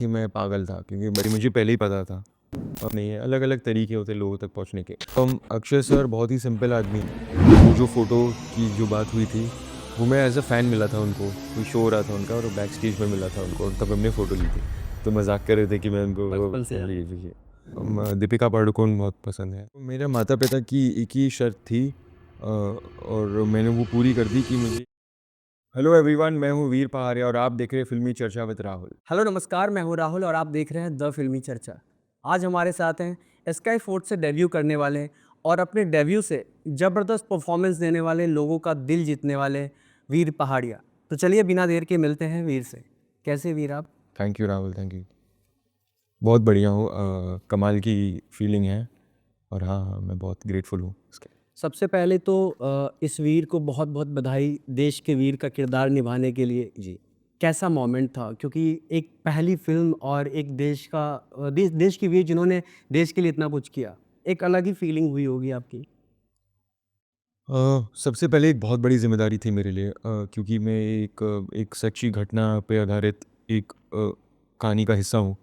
कि मैं पागल था, क्योंकि बड़ी मुझे पहले ही पता था। और नहीं है, अलग अलग तरीके होते हैं लोगों तक पहुंचने के। अक्षय सर बहुत ही सिंपल आदमी। वो जो फोटो की जो बात हुई थी, वो मैं एज अ फ़ैन मिला था उनको, कोई शो हो रहा था उनका और बैक स्टेज में मिला था उनको, और तब हमने फ़ोटो ली थी। तो मजाक कर रहे थे कि मैं उनको बचपन से याद जी जी जी। दीपिका पादुकोण बहुत पसंद है। मेरे माता पिता की एक ही शर्त थी, और मैंने वो पूरी कर दी कि मुझे। हेलो एवरीवन, मैं हूँ वीर पहाड़िया और आप देख रहे हैं फिल्मी चर्चा विद राहुल। हेलो नमस्कार, मैं हूं राहुल और आप देख रहे हैं द फिल्मी चर्चा। आज हमारे साथ हैं स्काई फोर्ट से डेब्यू करने वाले और अपने डेब्यू से ज़बरदस्त परफॉर्मेंस देने वाले, लोगों का दिल जीतने वाले वीर पहाड़िया। तो चलिए बिना देर के मिलते हैं वीर से। कैसे वीर आप? Thank you Rahul, thank you. बहुत बढ़िया हूँ, कमाल की फीलिंग है। और हाँ हाँ, मैं बहुत ग्रेटफुल हूँ इसके। सबसे पहले तो इस वीर को बहुत बहुत बधाई, देश के वीर का किरदार निभाने के लिए। जी। कैसा मोमेंट था? क्योंकि एक पहली फ़िल्म और एक देश का देश के वीर जिन्होंने देश के लिए इतना कुछ किया, एक अलग ही फ़ीलिंग हुई होगी आपकी। सबसे पहले एक बहुत बड़ी ज़िम्मेदारी थी मेरे लिए, क्योंकि मैं एक सच्ची घटना पे आधारित एक कहानी का हिस्सा हूँ,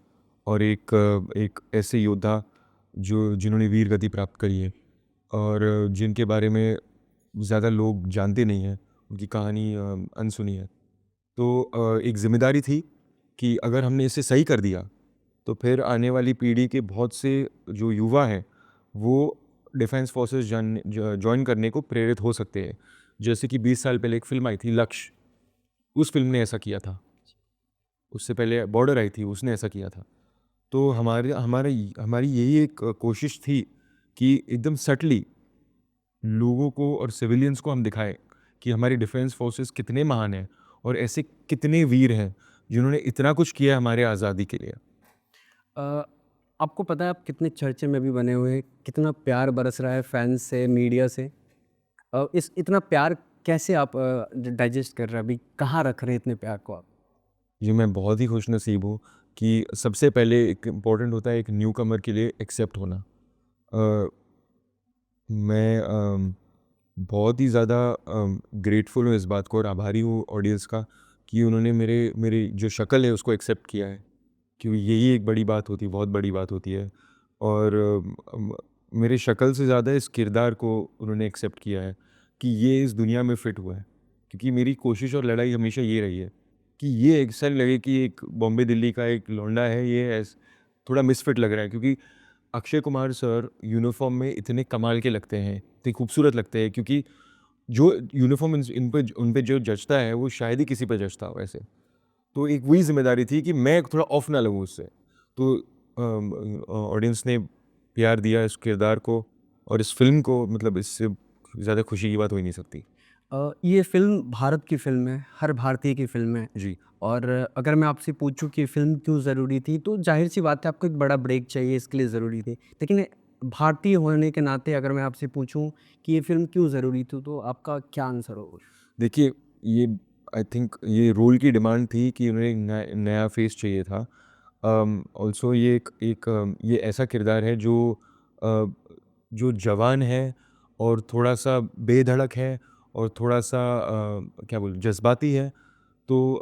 और एक ऐसे योद्धा जो जिन्होंने वीर गति प्राप्त करी है, और जिनके बारे में ज़्यादा लोग जानते नहीं हैं, उनकी कहानी अनसुनी है। तो एक ज़िम्मेदारी थी कि अगर हमने इसे सही कर दिया, तो फिर आने वाली पीढ़ी के बहुत से जो युवा हैं, वो डिफेंस फोर्सेस जॉइन करने को प्रेरित हो सकते हैं। जैसे कि 20 साल पहले एक फ़िल्म आई थी लक्ष्य, उस फ़िल्म ने ऐसा किया था। उससे पहले बॉर्डर आई थी, उसने ऐसा किया था। तो हमारी यही एक कोशिश थी कि एकदम सटली लोगों को और सिविलियंस को हम दिखाएँ कि हमारी डिफेंस फोर्सेस कितने महान हैं, और ऐसे कितने वीर हैं जिन्होंने इतना कुछ किया है हमारे आज़ादी के लिए। अ, आपको पता है आप कितने चर्चे में भी बने हुए हैं, कितना प्यार बरस रहा है फैन्स से, मीडिया से। इस इतना प्यार कैसे आप डाइजेस्ट कर रहे हैं अभी? कहाँ रख रहे हैं इतने प्यार को आप? जी, मैं बहुत ही खुशनसीब हूँ कि सबसे पहले एक इम्पोर्टेंट होता है एक न्यू कमर के लिए एक्सेप्ट होना। अ, मैं बहुत ही ज़्यादा ग्रेटफुल हूँ इस बात को, और आभारी हूँ ऑडियंस का कि उन्होंने मेरी जो शक्ल है उसको एक्सेप्ट किया है, क्योंकि यही एक बड़ी बात होती है, बहुत बड़ी बात होती है। और मेरे शक्ल से ज़्यादा इस किरदार को उन्होंने एक्सेप्ट किया है कि ये इस दुनिया में फ़िट हुआ है। क्योंकि मेरी कोशिश और लड़ाई हमेशा ये रही है कि ये ऐसा लगे कि एक बॉम्बे दिल्ली का एक लौंडा है, ये थोड़ा मिसफिट लग रहा है, क्योंकि अक्षय कुमार सर यूनिफ़ॉर्म में इतने कमाल के लगते हैं, इतने खूबसूरत लगते हैं, क्योंकि जो यूनिफ़ॉर्म उन पे जो जचता है, वो शायद ही किसी पे जचता हो ऐसे। तो एक वही ज़िम्मेदारी थी कि मैं थोड़ा ऑफ ना लगूँ उससे। तो ऑडियंस ने प्यार दिया इस किरदार को और इस फ़िल्म को, मतलब इससे ज़्यादा खुशी की बात हो ही नहीं सकती। ये फ़िल्म भारत की फ़िल्म है, हर भारतीय की फ़िल्म है। जी। और अगर मैं आपसे पूछूँ कि फ़िल्म क्यों ज़रूरी थी, तो ज़ाहिर-सी बात है आपको एक बड़ा ब्रेक चाहिए, इसके लिए ज़रूरी थी। लेकिन भारतीय होने के नाते अगर मैं आपसे पूछूँ कि ये फ़िल्म क्यों ज़रूरी थी, तो आपका क्या आंसर होगा? देखिए, ये आई थिंक ये रोल की डिमांड थी कि उन्हें एक नया फ़ेस चाहिए था। ऑल्सो ये ये ऐसा किरदार है अ, जो जवान है और थोड़ा-सा बेधड़क है, और थोड़ा-सा क्या बोलूँ, जज़्बाती है। तो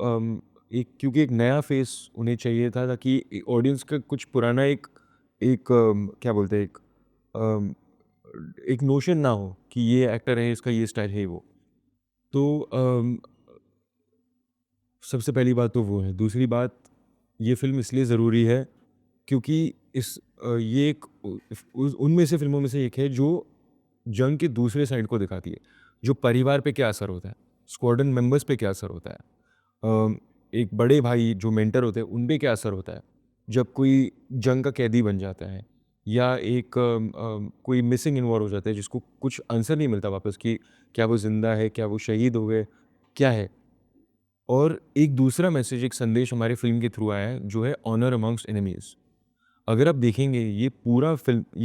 क्योंकि एक नया फ़ेस उन्हें चाहिए था, ताकि ऑडियंस का कुछ पुराना एक एक क्या बोलते हैं, अम, एक नोशन ना हो कि ये एक्टर है, इसका ये स्टाइल है वो। तो सबसे पहली बात तो वो है। दूसरी बात, ये फ़िल्म इसलिए ज़रूरी है क्योंकि ये एक उनमें से फ़िल्मों में से एक है जो जंग के दूसरे साइड को दिखाती है। जो परिवार पे क्या असर होता है, स्क्वाड्रन मेंबर्स पे क्या असर होता है, एक बड़े भाई जो मेंटर होते हैं, उन पे क्या असर होता है, जब कोई जंग का कैदी बन जाता है, या कोई मिसिंग इन्वॉल्व हो जाता है जिसको कुछ आंसर नहीं मिलता वापस कि क्या वो ज़िंदा है, क्या वो शहीद हो गए, क्या है? और एक दूसरा मैसेज, एक संदेश हमारे फ़िल्म के थ्रू आया है, जो है ऑनर अमॉन्ग्स्ट एनिमीज़। अगर आप देखेंगे, ये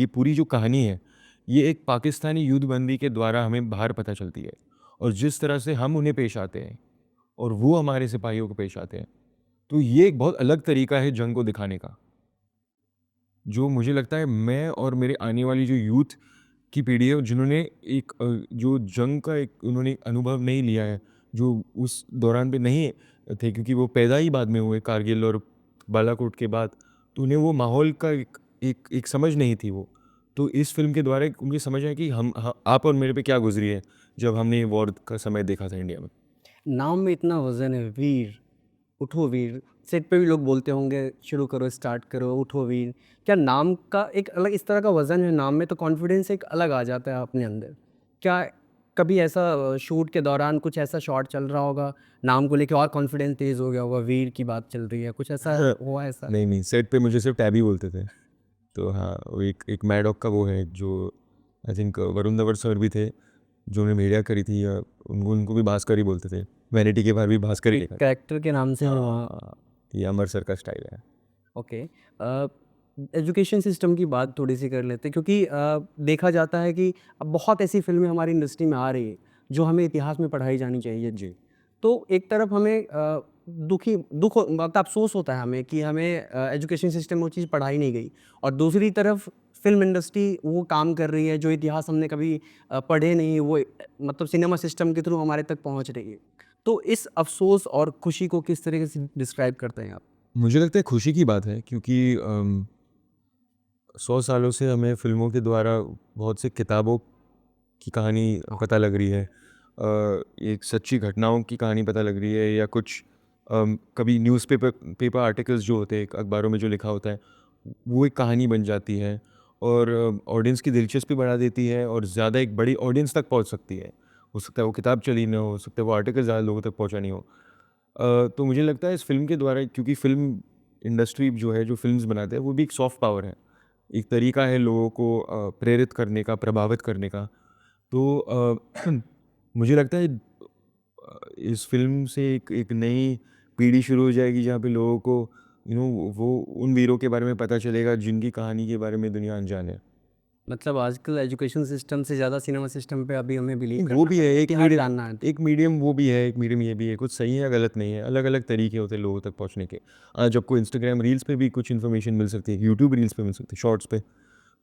पूरी जो कहानी है, ये एक पाकिस्तानी युद्धबंदी के द्वारा हमें बाहर पता चलती है, और जिस तरह से हम उन्हें पेश आते हैं और वो हमारे सिपाहियों को पेश आते हैं। तो ये एक बहुत अलग तरीका है जंग को दिखाने का, जो मुझे लगता है मैं और मेरे आने वाली जो यूथ की पीढ़ी है, जिन्होंने जो जंग का एक उन्होंने अनुभव नहीं लिया है, जो उस दौरान पे नहीं थे, क्योंकि वो पैदा ही बाद में हुए, कारगिल और बालाकोट के बाद, तो उन्हें वो माहौल का एक समझ नहीं थी वो। तो इस फ़िल्म के द्वारा एक उनकी समझ आई कि आप और मेरे पे क्या गुज़री है, जब हमने ये वॉर का समय देखा था इंडिया में। नाम में इतना वज़न है, वीर, उठो वीर। सेट पे भी लोग बोलते होंगे शुरू करो, स्टार्ट करो, उठो वीर। क्या नाम का एक अलग इस तरह का वज़न है नाम में, तो कॉन्फिडेंस एक अलग आ जाता है अपने अंदर। क्या कभी ऐसा शूट के दौरान कुछ ऐसा शॉट चल रहा होगा, नाम को लेके और कॉन्फिडेंस तेज़ हो गया होगा, वीर की बात चल रही है, कुछ ऐसा हुआ ऐसा? नहीं, नहीं, सेट पे मुझे सिर्फ़ टैबी बोलते थे। तो हाँ, वो एक मैड डॉग का वो है जो I think Varun Dhawan sir भी थे, जो उन्होंने भेड़िया करी थी, या उनको उनको भी भास्कर ही बोलते थे। वैनिटी के बाहर भी भास्कर ही एक लिखा था। कैरेक्टर के नाम से हाँ, ये अमर सर का स्टाइल है। ओके। एजुकेशन सिस्टम की बात थोड़ी सी कर लेते हैं, क्योंकि देखा जाता है कि अब बहुत ऐसी फिल्में हमारी इंडस्ट्री में आ रही है जो हमें इतिहास में पढ़ाई जानी चाहिए। जी। तो एक तरफ हमें मतलब अफसोस होता है हमें कि हमें एजुकेशन सिस्टम में वो चीज़ पढ़ाई नहीं गई, और दूसरी तरफ फिल्म इंडस्ट्री वो काम कर रही है जो इतिहास हमने कभी पढ़े नहीं, वो मतलब सिनेमा सिस्टम के थ्रू हमारे तक पहुंच रही है। तो इस अफसोस और खुशी को किस तरीके से डिस्क्राइब करते हैं आप? मुझे लगता है खुशी की बात है, क्योंकि 100 सालों से हमें फ़िल्मों के द्वारा बहुत सी किताबों की कहानी पता लग रही है। एक सच्ची घटनाओं की कहानी पता लग रही है, या कुछ कभी पेपर आर्टिकल्स जो होते हैं अखबारों में जो लिखा होता है, वो एक कहानी बन जाती है, और ऑडियंस की दिलचस्पी बढ़ा देती है, और ज़्यादा एक बड़ी ऑडियंस तक पहुंच सकती है। हो सकता है वो किताब चली ना हो सकता है वो आर्टिकल ज़्यादा लोगों तक पहुंचा नहीं हो। तो मुझे लगता है इस फ़िल्म के द्वारा, क्योंकि फ़िल्म इंडस्ट्री जो है, जो फ़िल्म्स बनाते हैं, वो भी एक सॉफ्ट पावर है। एक तरीका है लोगों को प्रेरित करने का, प्रभावित करने का। तो मुझे लगता है इस फ़िल्म से एक एक नई पीढ़ी शुरू हो जाएगी, जहाँ पे लोगों को वो उन वीरों के बारे में पता चलेगा जिनकी कहानी के बारे में दुनिया अनजान है। मतलब आजकल एजुकेशन सिस्टम से ज़्यादा सिनेमा सिस्टम पे अभी हमें बिलीव वो करना भी है, पड़ेगा, इतिहास जानना है तो। एक मीडियम वो भी है, एक मीडियम ये भी है, कुछ सही है, गलत नहीं है, अलग-अलग तरीके होते हैं लोगों तक पहुँचने के। आज आपको इंस्टाग्राम रील्स पे भी कुछ इन्फॉर्मेशन मिल सकती है, यूट्यूब रील्स पे मिल सकती है, शॉर्ट्स पे।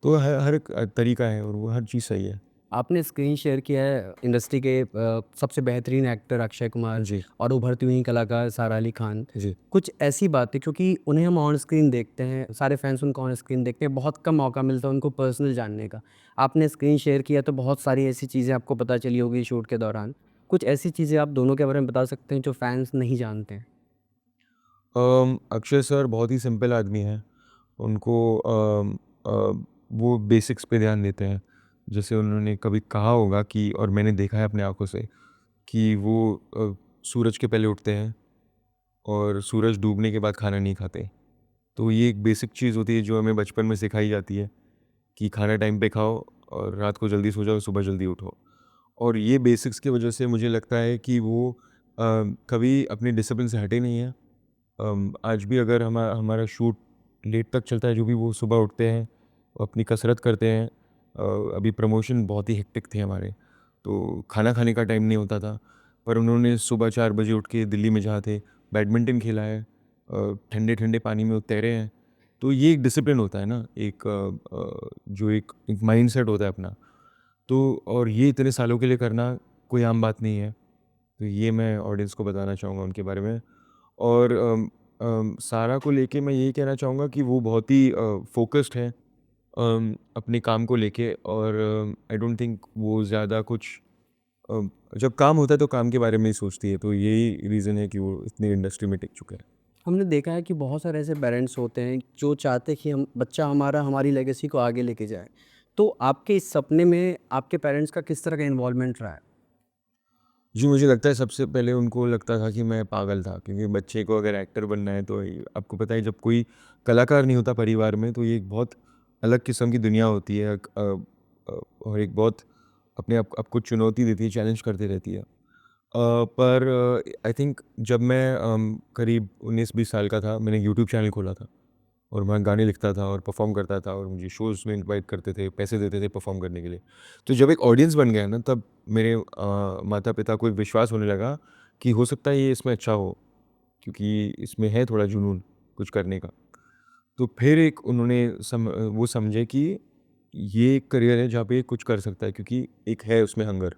तो हर एक तरीका है, और वो हर चीज़ सही है। आपने स्क्रीन शेयर किया है इंडस्ट्री के सबसे बेहतरीन एक्टर अक्षय कुमार जी, और उभरती हुई कलाकार सारा अली खान। जी। कुछ ऐसी बातें, क्योंकि उन्हें हम ऑन स्क्रीन देखते हैं, सारे फैंस उनको ऑन स्क्रीन देखते हैं, बहुत कम मौका मिलता है उनको पर्सनल जानने का। आपने स्क्रीन शेयर किया तो बहुत सारी ऐसी चीज़ें आपको पता चली होगी शूट के दौरान। कुछ ऐसी चीज़ें आप दोनों के बारे में बता सकते हैं जो फैंस नहीं जानते हैं? अक्षय सर बहुत ही सिंपल आदमी हैं। उनको वो बेसिक्स पे ध्यान देते हैं। जैसे उन्होंने कभी कहा होगा कि, और मैंने देखा है अपने आँखों से, कि वो सूरज के पहले उठते हैं, और सूरज डूबने के बाद खाना नहीं खाते। तो ये एक बेसिक चीज़ होती है जो हमें बचपन में सिखाई जाती है, कि खाना टाइम पे खाओ, और रात को जल्दी सो जाओ, सुबह जल्दी उठो। और ये बेसिक्स की वजह से मुझे लगता है कि वो कभी अपने डिसिप्लिन से हटे नहीं हैं। आज भी अगर हमारा शूट लेट तक चलता है, जो भी वो सुबह उठते हैं, वो अपनी कसरत करते हैं। अभी प्रमोशन बहुत ही हेक्टिक थे हमारे, तो खाना खाने का टाइम नहीं होता था, पर उन्होंने सुबह 4 बजे उठ के दिल्ली में जहाँ थे, बैडमिंटन खेला है, ठंडे-ठंडे पानी में तैरे हैं। तो ये एक डिसिप्लिन होता है ना, जो एक माइंडसेट होता है अपना। तो और ये इतने सालों के लिए करना कोई आम बात नहीं है। तो ये मैं ऑडियंस को बताना चाहूँगा उनके बारे में। और सारा को लेके मैं यही कहना चाहूँगा कि वो बहुत ही फ़ोकस्ड है अपने काम को लेके, और आई डोंट थिंक वो ज़्यादा कुछ अ, जब काम होता है तो काम के बारे में ही सोचती है। तो यही रीज़न है कि वो इतनी इंडस्ट्री में टिक चुका है। हमने देखा है कि बहुत सारे ऐसे पेरेंट्स होते हैं जो चाहते हैं कि हम बच्चा हमारा हमारी लेगेसी को आगे लेके जाए। तो आपके इस सपने में आपके पेरेंट्स का किस तरह का इन्वॉल्वमेंट रहा है? जी, मुझे लगता है सबसे पहले उनको लगता था कि मैं पागल था, क्योंकि बच्चे को अगर एक्टर बनना है, तो ये आपको पता है, जब कोई कलाकार नहीं होता परिवार में, तो ये एक बहुत अलग किस्म की दुनिया होती है। और एक बहुत अपने आप को चुनौती देती है, चैलेंज करती रहती है। पर आई थिंक जब मैं करीब 19-20 साल का था, मैंने यूट्यूब चैनल खोला था, और मैं गाने लिखता था और परफ़ॉर्म करता था, और मुझे शोज़ में इनवाइट करते थे, पैसे देते थे परफ़ॉर्म करने के लिए। तो जब एक ऑडियंस बन गया ना, तब मेरे माता-पिता को एक विश्वास होने लगा कि हो सकता है ये इसमें अच्छा हो, क्योंकि इसमें है थोड़ा जुनून कुछ करने का। तो फिर एक उन्होंने वो समझे कि ये एक करियर है जहाँ पे ये कुछ कर सकता है, क्योंकि एक है उसमें हंगर।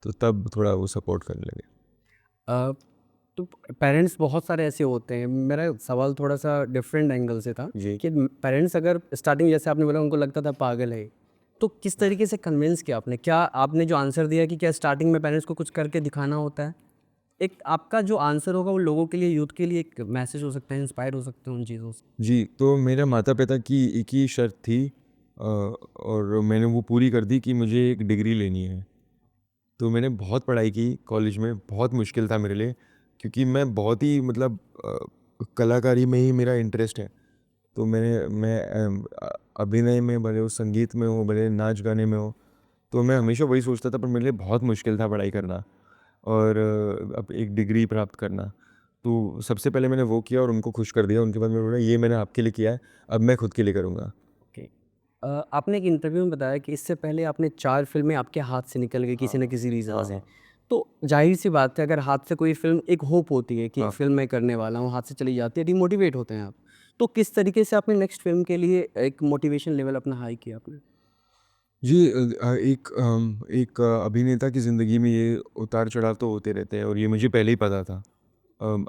तो तब थोड़ा वो सपोर्ट करने लगे। तो पेरेंट्स बहुत सारे ऐसे होते हैं, मेरा सवाल थोड़ा सा डिफरेंट एंगल से था जी। कि पेरेंट्स अगर स्टार्टिंग जैसे आपने बोला उनको लगता था पागल है, तो किस तरीके से कन्विंस किया आपने? क्या आपने जो आंसर दिया कि क्या स्टार्टिंग में पेरेंट्स को कुछ करके दिखाना होता है? एक आपका जो आंसर होगा वो लोगों के लिए, यूथ के लिए एक मैसेज हो सकता है, इंस्पायर हो सकते हैं उन चीज़ों से। जी, तो मेरे माता-पिता की एक ही शर्त थी और मैंने वो पूरी कर दी कि मुझे एक डिग्री लेनी है। तो मैंने बहुत पढ़ाई की कॉलेज में, बहुत मुश्किल था मेरे लिए क्योंकि मैं बहुत ही मतलब कलाकारी में ही मेरा इंटरेस्ट है। तो अभिनय में भले हो, संगीत में हो, भले नाच-गाने में हो, तो मैं हमेशा वही सोचता था पर मेरे लिए बहुत मुश्किल था पढ़ाई करना और अब एक डिग्री प्राप्त करना। तो सबसे पहले मैंने वो किया और उनको खुश कर दिया। उनके बाद मैंने बोला ये मैंने आपके लिए किया है, अब मैं खुद के लिए करूँगा। ओके। आपने एक इंटरव्यू में बताया कि इससे पहले आपने 4 फ़िल्में आपके हाथ से निकल गई किसी न किसी रीज़न से। तो ज़ाहिर-सी बात है, अगर हाथ से कोई फ़िल्म, एक होप होती है कि एक फ़िल्म मैं करने वाला हूँ, हाथ से चली जाती है, डिमोटिवेट होते हैं आप। तो किस तरीके से आपने नेक्स्ट फ़िल्म के लिए एक मोटिवेशन लेवल अपना हाई किया आपने? जी अभिनेता की ज़िंदगी में ये उतार-चढ़ाव तो होते रहते हैं और ये मुझे पहले ही पता था।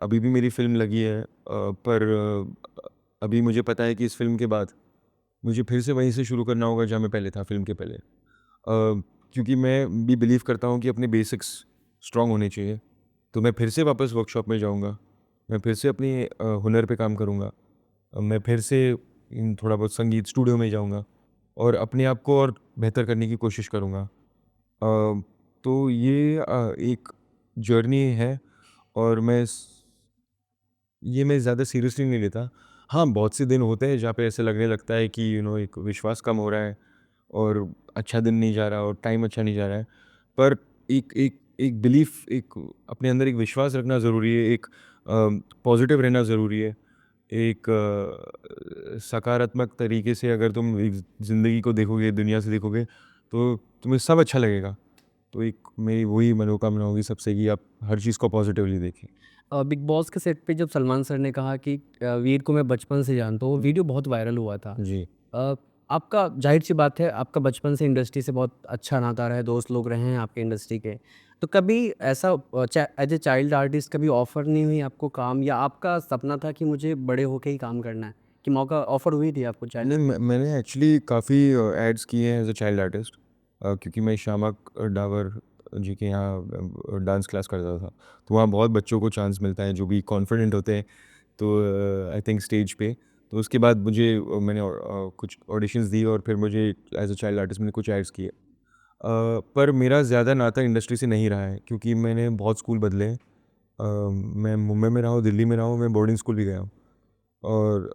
अभी भी मेरी फ़िल्म लगी है पर अभी मुझे पता है कि इस फ़िल्म के बाद मुझे फिर से वहीं से शुरू करना होगा जहाँ मैं पहले था फ़िल्म के पहले। क्योंकि मैं भी बिलीव करता हूँ कि अपने बेसिक्स स्ट्रॉन्ग होने चाहिए। तो मैं फिर से वापस वर्कशॉप में जाऊँगा। मैं फिर से अपनी हुनर पे काम करूँगा। मैं फिर से थोड़ा बहुत संगीत स्टूडियो में जाऊँगा और अपने आप को और बेहतर करने की कोशिश करूँगा। तो ये एक जर्नी है और मैं ज़्यादा सीरियसली नहीं लेता। हाँ, बहुत से दिन होते हैं जहाँ पे ऐसे लगने लगता है कि एक विश्वास कम हो रहा है और अच्छा दिन नहीं जा रहा और टाइम अच्छा नहीं जा रहा है। पर एक एक एक बिलीफ एक अपने अंदर एक विश्वास रखना ज़रूरी है, एक पॉज़िटिव रहना ज़रूरी है। एक सकारात्मक तरीके से अगर तुम एक ज़िंदगी को देखोगे, दुनिया से देखोगे, तो तुम्हें सब अच्छा लगेगा। तो एक मेरी वही मनोकामना होगी सबसे कि आप हर चीज़ को पॉज़िटिवली देखें। बिग बॉस के सेट पे जब सलमान सर ने कहा कि वीर को मैं बचपन से जानता हूँ, वो वीडियो बहुत वायरल हुआ था। जी। अ, आपका ज़ाहिर-सी बात है, आपका बचपन से इंडस्ट्री से बहुत अच्छा नाता रहा है, दोस्त लोग रहे हैं आपके इंडस्ट्री के। तो कभी ऐसा एज़ ए चाइल्ड आर्टिस्ट कभी ऑफ़र नहीं हुई आपको काम, या आपका सपना था कि मुझे बड़े होके ही काम करना है, कि मौका ऑफ़र हुई थी आपको चाइल्ड? नहीं, मैंने एक्चुअली काफ़ी एड्स किए हैं एज़ अ चाइल्ड आर्टिस्ट क्योंकि मैं शामक डावर जी के यहाँ डांस क्लास करता था। तो वहाँ बहुत बच्चों को चांस मिलता है जो भी कॉन्फिडेंट होते हैं तो आई थिंक स्टेज पे। तो उसके बाद मुझे मैंने कुछ ऑडिशंस दी और फिर मुझे एज़ अ चाइल्ड आर्टिस्ट मैंने कुछ एड्स किए। पर मेरा ज़्यादा नाता इंडस्ट्री से नहीं रहा है क्योंकि मैंने बहुत स्कूल बदले हैं। मैं मुंबई में रहा हूँ, दिल्ली में रहा हूँ, मैं बोर्डिंग स्कूल भी गया हूँ और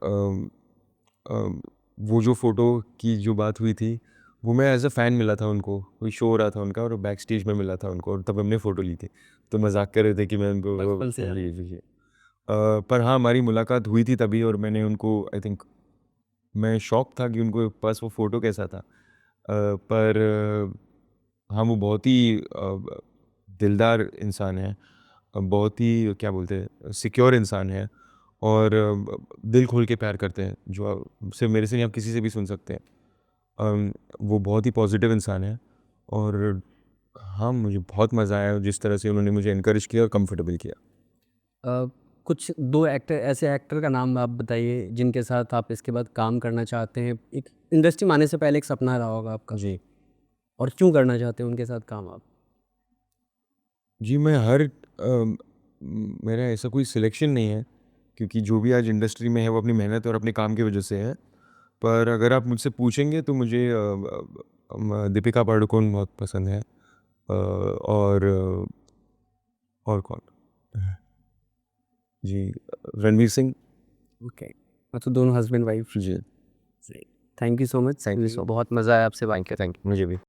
अम, वो जो फ़ोटो की जो बात हुई थी, वो मैं एज़ अ फ़ैन मिला था उनको, कोई शो हो रहा था उनका और बैक स्टेज में मिला था उनको और तब हमने फ़ोटो ली थी। तो मज़ाक कर रहे थे कि मैं उनको बचपन से जी, जानते जी, जी। पर हाँ, हमारी मुलाकात हुई थी तभी और मैंने उनको आई थिंक मैं शॉक था कि उनके पास वो फ़ोटो कैसा था। पर हाँ, वो बहुत ही दिलदार इंसान है। बहुत ही क्या बोलते हैं सिक्योर इंसान है और दिल खोल के प्यार करते हैं जो सिर्फ मेरे से नहीं आप किसी से भी सुन सकते हैं। वो बहुत ही पॉजिटिव इंसान है और हाँ, मुझे बहुत मज़ा आया जिस तरह से उन्होंने मुझे एनकरेज किया और कंफर्टेबल किया। कुछ 2 एक्टर, ऐसे एक्टर का नाम आप बताइए जिनके साथ आप इसके बाद काम करना चाहते हैं? एक इंडस्ट्री में आने से पहले एक सपना रहा होगा आपका, जी। और क्यों करना चाहते हैं उनके साथ काम आप? जी, मेरा ऐसा कोई सिलेक्शन नहीं है क्योंकि जो भी आज इंडस्ट्री में है वो अपनी मेहनत और अपने काम की वजह से है। पर अगर आप मुझसे पूछेंगे तो मुझे दीपिका पादुकोण बहुत पसंद है और कौन? जी, रणवीर सिंह। ओके, मतलब दोनों हस्बैंड वाइफ। जी, thank you so much, thank you so बहुत मज़ा आया आपसे बात करके। थैंक यू, मुझे भी।